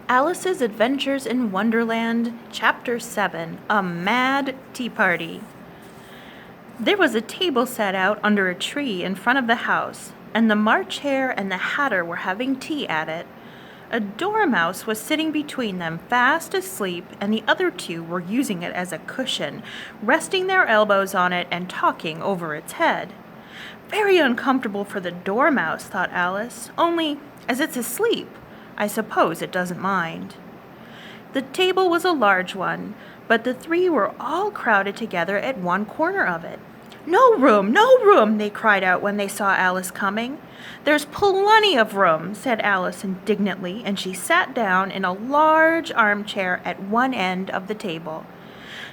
Alice's Adventures in Wonderland, Chapter 7, A Mad Tea Party. There was a table set out under a tree in front of the house, and the March Hare and the Hatter were having tea at it. A dormouse was sitting between them, fast asleep, and the other two were using it as a cushion, resting their elbows on it and talking over its head. Very uncomfortable for the dormouse, thought Alice, only, as it's asleep, I suppose it doesn't mind. The table was a large one, but the three were all crowded together at one corner of it. "No room, no room!" they cried out when they saw Alice coming. "There's plenty of room," said Alice indignantly, and she sat down in a large armchair at one end of the table.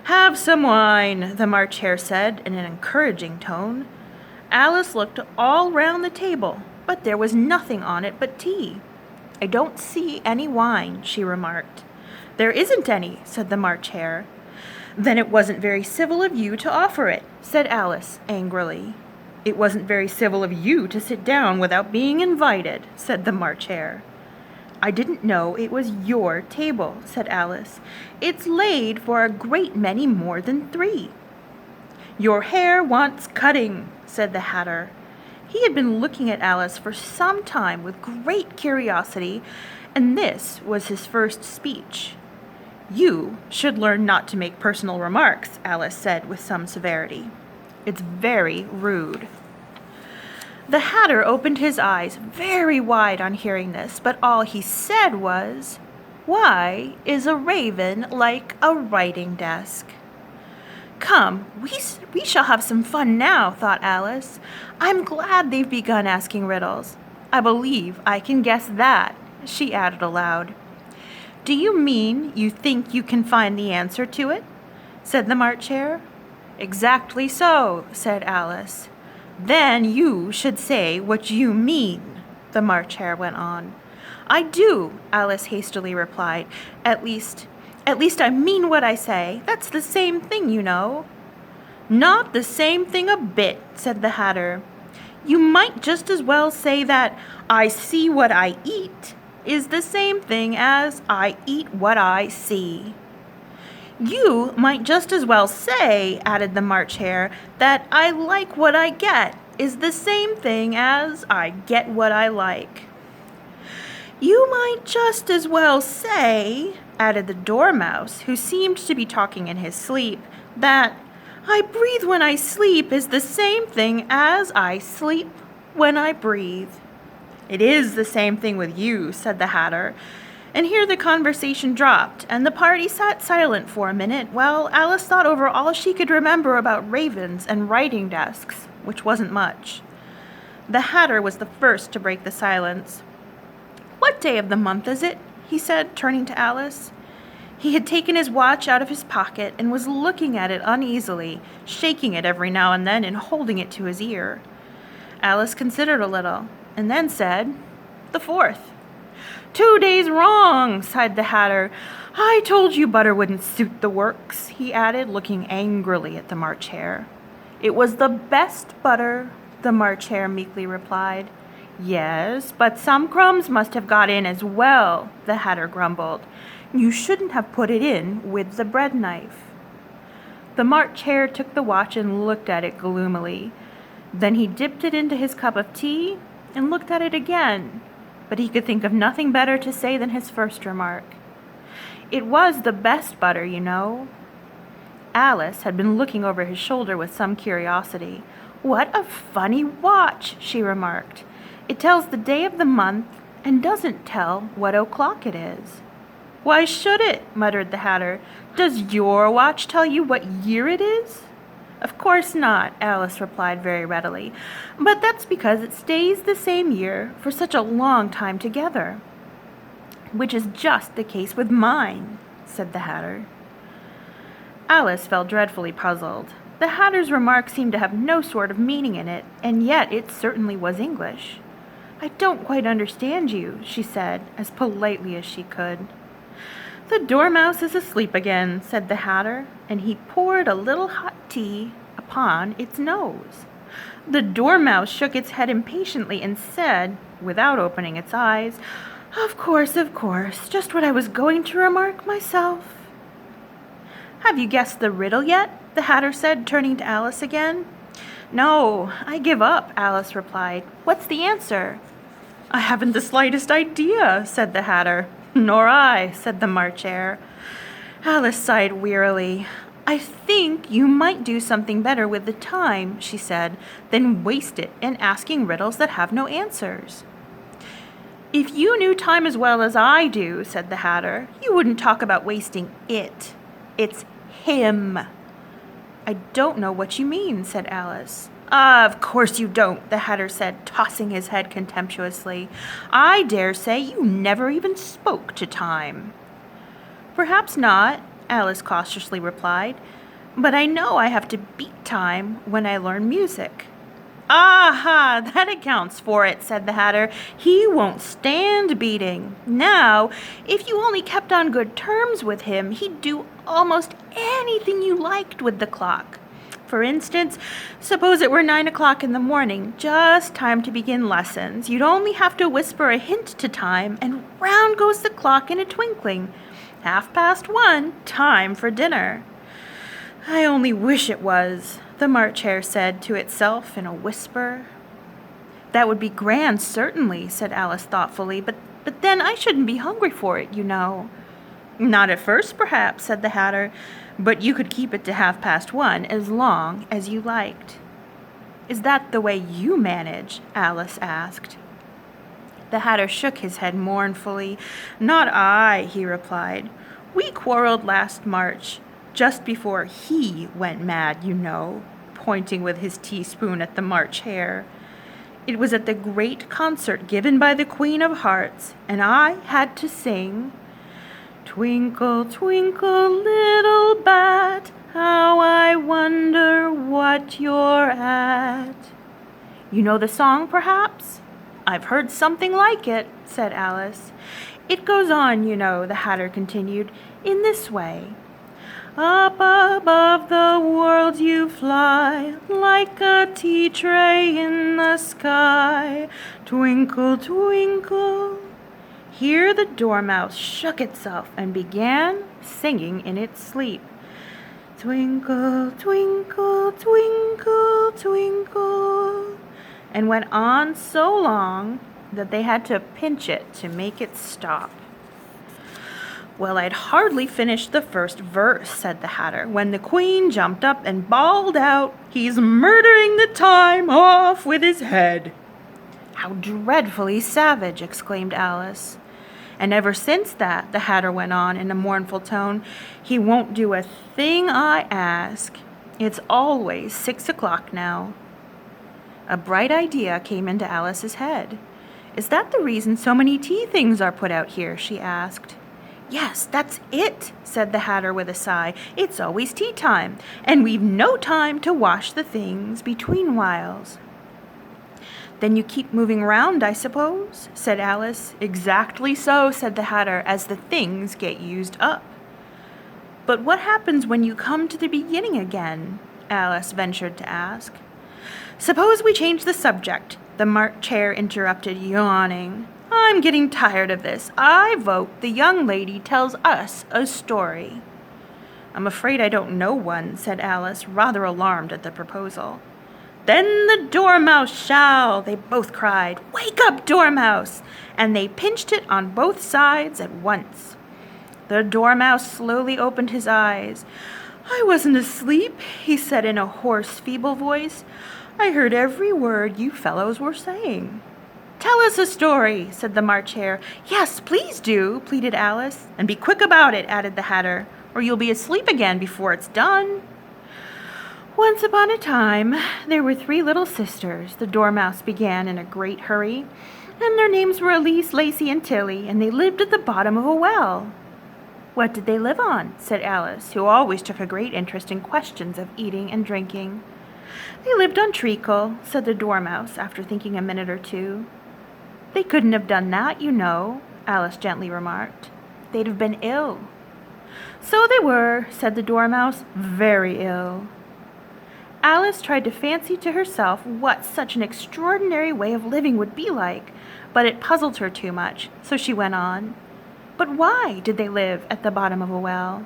"Have some wine," the March Hare said in an encouraging tone. Alice looked all round the table, but there was nothing on it but tea. "I don't see any wine," she remarked. "There isn't any," said the March Hare. "Then it wasn't very civil of you to offer it," said Alice angrily. "It wasn't very civil of you to sit down without being invited," said the March Hare. "I didn't know it was your table," said Alice. "It's laid for a great many more than three." "Your hair wants cutting," said the Hatter. He had been looking at Alice for some time with great curiosity, and this was his first speech. "You should learn not to make personal remarks," Alice said with some severity. "It's very rude." The Hatter opened his eyes very wide on hearing this, but all he said was, "Why is a raven like a writing desk?" "Come, we shall have some fun now," thought Alice. "I'm glad they've begun asking riddles. I believe I can guess that," she added aloud. "Do you mean you think you can find the answer to it?" said the March Hare. "Exactly so," said Alice. "Then you should say what you mean," the March Hare went on. "I do," Alice hastily replied. At least I mean what I say. That's the same thing, you know." "Not the same thing a bit," said the Hatter. "You might just as well say that 'I see what I eat' is the same thing as 'I eat what I see.'" "You might just as well say," added the March Hare, "that 'I like what I get' is the same thing as 'I get what I like.'" "You might just as well say," added the Dormouse, who seemed to be talking in his sleep, "that 'I breathe when I sleep' is the same thing as 'I sleep when I breathe.'" "It is the same thing with you," said the Hatter. And here the conversation dropped, and the party sat silent for a minute while Alice thought over all she could remember about ravens and writing desks, which wasn't much. The Hatter was the first to break the silence. "What day of the month is it?" he said, turning to Alice. He had taken his watch out of his pocket and was looking at it uneasily, shaking it every now and then and holding it to his ear. Alice considered a little, and then said, "The 4th." "2 days wrong," sighed the Hatter. "I told you butter wouldn't suit the works," he added, looking angrily at the March Hare. "It was the best butter," the March Hare meekly replied. "Yes, but some crumbs must have got in as well," the Hatter grumbled. "You shouldn't have put it in with the bread knife." The March Hare took the watch and looked at it gloomily. Then he dipped it into his cup of tea and looked at it again, but he could think of nothing better to say than his first remark. "It was the best butter, you know." Alice had been looking over his shoulder with some curiosity. "What a funny watch," she remarked. "It tells the day of the month and doesn't tell what o'clock it is." "Why should it?" muttered the Hatter. "Does your watch tell you what year it is?" "Of course not," Alice replied very readily. "But that's because it stays the same year for such a long time together." "Which is just the case with mine," said the Hatter. Alice felt dreadfully puzzled. The Hatter's remark seemed to have no sort of meaning in it, and yet it certainly was English. "I don't quite understand you," she said, as politely as she could. "The Dormouse is asleep again," said the Hatter, and he poured a little hot tea upon its nose. The Dormouse shook its head impatiently and said, without opening its eyes, Of course, just what I was going to remark myself. Have you guessed the riddle yet? The Hatter said, turning to Alice again. No, I give up, Alice replied. What's the answer? I haven't the slightest idea, said the Hatter. Nor I, said the March Hare. Alice sighed wearily. I think you might do something better with the time, she said, than waste it in asking riddles that have no answers. If you knew time as well as I do, said the Hatter, you wouldn't talk about wasting it. It's him. I don't know what you mean, said Alice. Of course you don't, the Hatter said, tossing his head contemptuously. I dare say you never even spoke to time. Perhaps not, Alice cautiously replied, but I know I have to beat time when I learn music. Aha, that accounts for it, said the Hatter. He won't stand beating. Now, if you only kept on good terms with him, he'd do almost anything you liked with the clock. For instance, suppose it were 9 o'clock in the morning, just time to begin lessons. You'd only have to whisper a hint to time, and round goes the clock in a twinkling. 1:30, time for dinner. I only wish it was, the March Hare said to itself in a whisper. That would be grand, certainly, said Alice thoughtfully, but then I shouldn't be hungry for it, you know. Not at first, perhaps, said the Hatter, but you could keep it to 1:30 as long as you liked. Is that the way you manage? Alice asked. The Hatter shook his head mournfully. Not I, he replied. We quarreled last March, just before he went mad, you know, pointing with his teaspoon at the March Hare. It was at the great concert given by the Queen of Hearts, and I had to sing, Twinkle, twinkle, little bat, how I wonder what you're at. You know the song, perhaps? I've heard something like it, said Alice. It goes on, you know, the Hatter continued, in this way. Up above the world you fly, like a tea tray in the sky. Twinkle, twinkle. Here the dormouse shook itself and began singing in its sleep. Twinkle, twinkle, twinkle, twinkle, and went on so long that they had to pinch it to make it stop. Well, I'd hardly finished the first verse, said the Hatter, when the Queen jumped up and bawled out, He's murdering the time off with his head. How dreadfully savage, exclaimed Alice. And ever since that, the Hatter went on in a mournful tone, he won't do a thing I ask. It's always 6 o'clock now. A bright idea came into Alice's head. Is that the reason so many tea things are put out here? She asked. Yes, that's it, said the Hatter with a sigh. It's always tea time, and we've no time to wash the things between whiles. Then you keep moving round, I suppose, said Alice. Exactly so, said the Hatter, as the things get used up. But what happens when you come to the beginning again? Alice ventured to ask. Suppose we change the subject, the March Hare interrupted, yawning. I'm getting tired of this. I vote the young lady tells us a story. I'm afraid I don't know one, said Alice, rather alarmed at the proposal. Then the Dormouse shall, they both cried. Wake up, Dormouse! And they pinched it on both sides at once. The Dormouse slowly opened his eyes. I wasn't asleep, he said in a hoarse, feeble voice. I heard every word you fellows were saying. Tell us a story, said the March Hare. Yes, please do, pleaded Alice. And be quick about it, added the Hatter, or you'll be asleep again before it's done. Once upon a time, there were 3 little sisters, the Dormouse began in a great hurry, and their names were Elise, Lacey, and Tilly, and they lived at the bottom of a well. What did they live on? Said Alice, who always took a great interest in questions of eating and drinking. They lived on treacle, said the Dormouse, after thinking a minute or two. They couldn't have done that, you know, Alice gently remarked. They'd have been ill. So they were, said the Dormouse, very ill. Alice tried to fancy to herself what such an extraordinary way of living would be like, but it puzzled her too much, so she went on. But why did they live at the bottom of a well?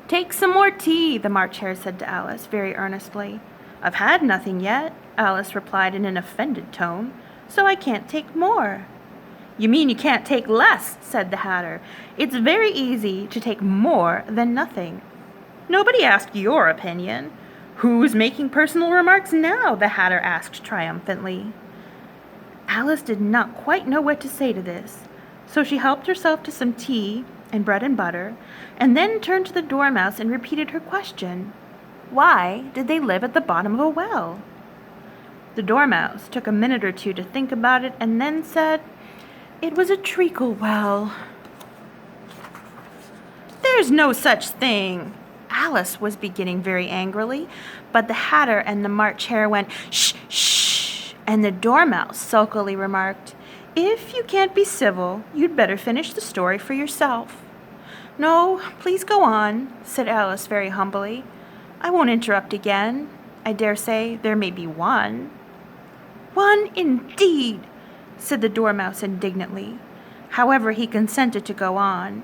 "Take some more tea," the March Hare said to Alice, very earnestly. "I've had nothing yet," Alice replied in an offended tone, "so I can't take more." "You mean you can't take less," said the Hatter. "It's very easy to take more than nothing." "Nobody asked your opinion." "Who's making personal remarks now?" the Hatter asked triumphantly. Alice did not quite know what to say to this, so she helped herself to some tea and bread and butter, and then turned to the Dormouse and repeated her question. Why did they live at the bottom of a well? The Dormouse took a minute or two to think about it and then said, "It was a treacle well." "There's no such thing." Alice was beginning very angrily, but the Hatter and the March Hare went, "Shh, shh," and the Dormouse sulkily remarked, "If you can't be civil, you'd better finish the story for yourself." "No, please go on," said Alice very humbly. "I won't interrupt again. I dare say there may be one." "One indeed," said the Dormouse indignantly. However, he consented to go on.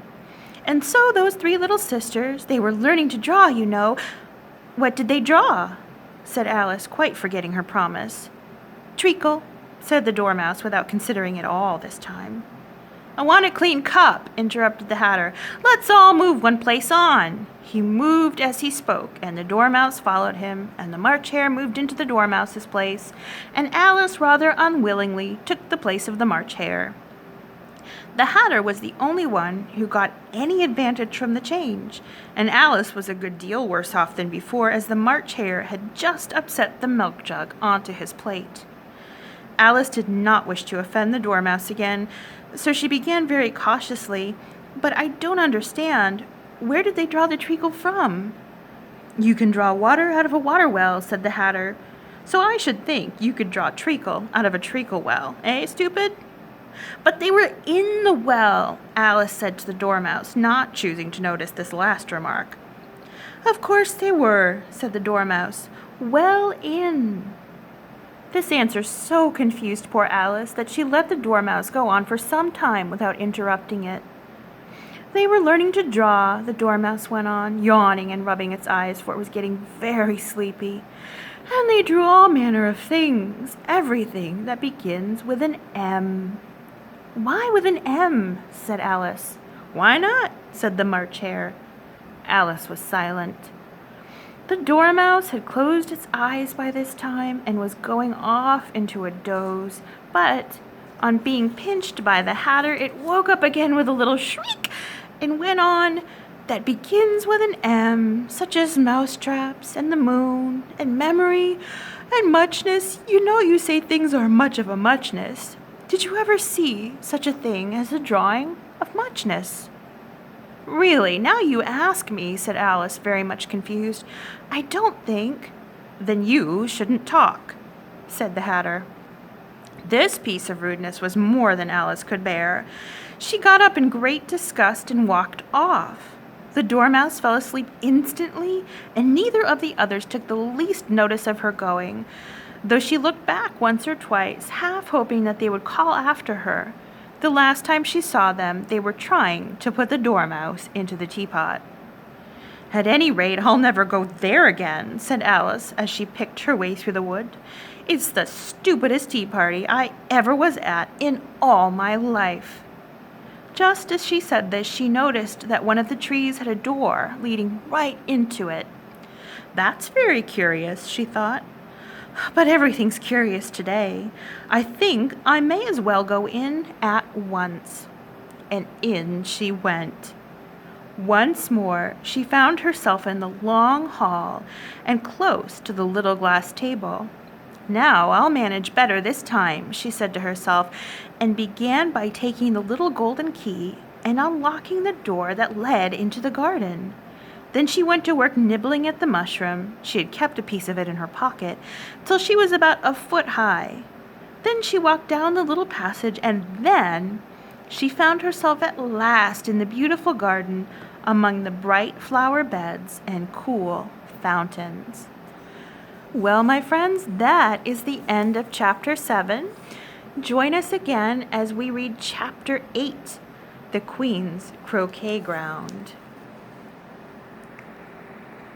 "And so those three little sisters, they were learning to draw, you know." "What did they draw?" said Alice, quite forgetting her promise. "Treacle," said the Dormouse, without considering it all this time. "I want a clean cup," interrupted the Hatter. "Let's all move one place on." He moved as he spoke, and the Dormouse followed him, and the March Hare moved into the Dormouse's place, and Alice rather unwillingly took the place of the March Hare. The Hatter was the only one who got any advantage from the change, and Alice was a good deal worse off than before, as the March Hare had just upset the milk jug onto his plate. Alice did not wish to offend the Dormouse again, so she began very cautiously, "But I don't understand. Where did they draw the treacle from?" "You can draw water out of a water well," said the Hatter. "So I should think you could draw treacle out of a treacle well, eh, stupid?" "But they were in the well," Alice said to the Dormouse, not choosing to notice this last remark. "Of course they were," said the Dormouse. "Well in." This answer so confused poor Alice that she let the Dormouse go on for some time without interrupting it. "They were learning to draw," the Dormouse went on, yawning and rubbing its eyes, for it was getting very sleepy. "And they drew all manner of things, everything that begins with an M." "Why with an M?" said Alice. "Why not?" said the March Hare. Alice was silent. The Dormouse had closed its eyes by this time and was going off into a doze, but on being pinched by the Hatter, it woke up again with a little shriek and went on, "That begins with an M, such as mousetraps and the moon and memory and muchness. You know you say things are much of a muchness. Did you ever see such a thing as a drawing of muchness?" "Really, now you ask me," said Alice, very much confused. "I don't think." "Then you shouldn't talk," said the Hatter. This piece of rudeness was more than Alice could bear. She got up in great disgust and walked off. The Dormouse fell asleep instantly, and neither of the others took the least notice of her going, though she looked back once or twice, half hoping that they would call after her. The last time she saw them, they were trying to put the Dormouse into the teapot. "At any rate, I'll never go there again," said Alice, as she picked her way through the wood. "It's the stupidest tea party I ever was at in all my life." Just as she said this, she noticed that one of the trees had a door leading right into it. "That's very curious," she thought. "But everything's curious today. I think I may as well go in at once." And in she went. Once more she found herself in the long hall and close to the little glass table. "Now I'll manage better this time," she said to herself, and began by taking the little golden key and unlocking the door that led into the garden. Then she went to work nibbling at the mushroom, she had kept a piece of it in her pocket, till she was about a foot high. Then she walked down the little passage, and then she found herself at last in the beautiful garden among the bright flower beds and cool fountains. Well, my friends, that is the end of chapter 7. Join us again as we read chapter 8, The Queen's Croquet Ground.